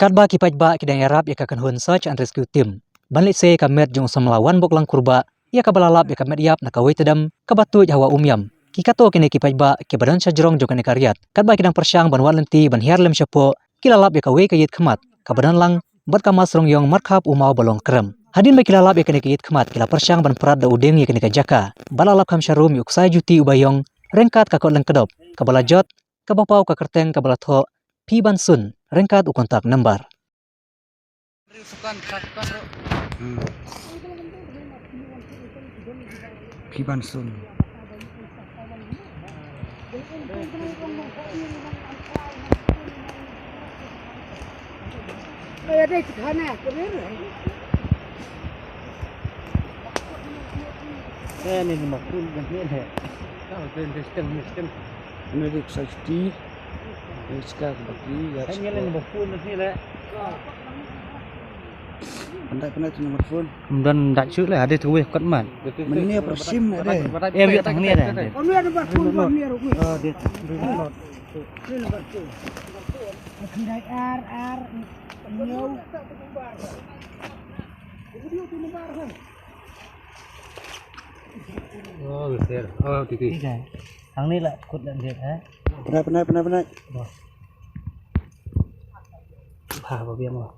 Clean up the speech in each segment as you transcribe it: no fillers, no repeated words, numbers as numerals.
Kadba kipat ba kidang Arab ya kakan hun search and rescue team. Banlik se kamet jong semelawan boklang kurba ya kabalalap ya kamet yap nakawai tedam kabatu hawa umyam. Kikato kini kipat ba ke badan sajrong jong kene karyat. Kadba kidang persyang ban lenti ban hiar lem syapo kilalap ya kawai kayit kemat. Kabadan lang bat kamas rong yong markap umau balong krem. Hadin ba kilalap ya kene kayit kemat kila persyang ban perat da udeng ya kene kajaka. Balalap kam syarum yuk sai juti ubayong rengkat kakot leng kedop. Kabalajot kabapau kakerteng kabalatho pi ban sun rengkat ukontak number. Kibansun. Ini maksud begini. Kalau sistem Ini safety. Sekarang bagi ya. hanya ini maksud ni lah. Pandai tu nomor phone. Dan tak cukup lah ada tu kat man. Ini apa SIM ada? Biar tang ni ada. Oh, ni ada nomor phone ni ada. Oh dia. Ini nomor tu. Kendai R new. Oh besar. Oh titi. Tang ni lah kut dan dia eh. Penai. Apa biar mau.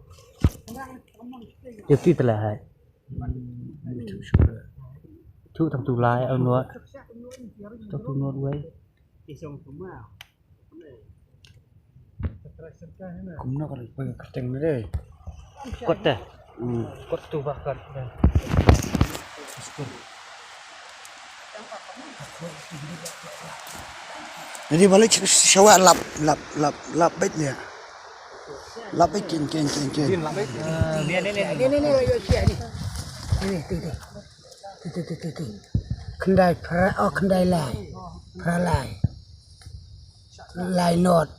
Jadi telah hai. Chú thằng tù lai ở nữa. Cho tù nữa quay. Cũng nó còn phải cắt chừng nữa đây. Quất à? Quất tù bạc cắt. Jadi balik syawak lap bait ni. Lap bait kin. Ni. Ini yo sia ni. Ini tu. Kendai kendai lai. Lai. Lai not.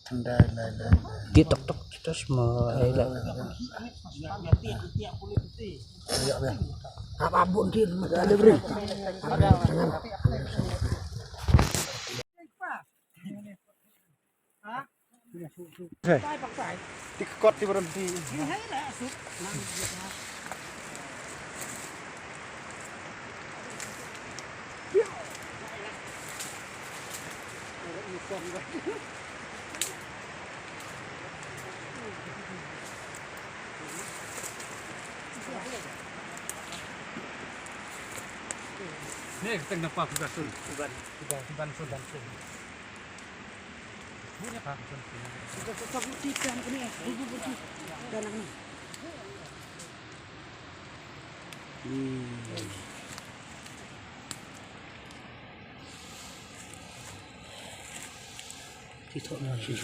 Kendai lai. Dia tok terus mau lah. Apa bun din ada beri. Tikot di berhenti. Ni kita nampak sudah sun. Sudah sun. Punya apa? Sudah buktikan ini. Bukti dan ini. Titok nak sih.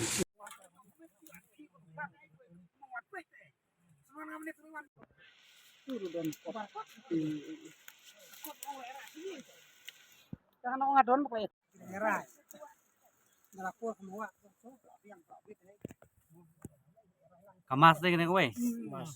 Jangan orang ngadon pokoknya. Merah. Ngelakuin semua. Kamas deh kena kowe. Mas.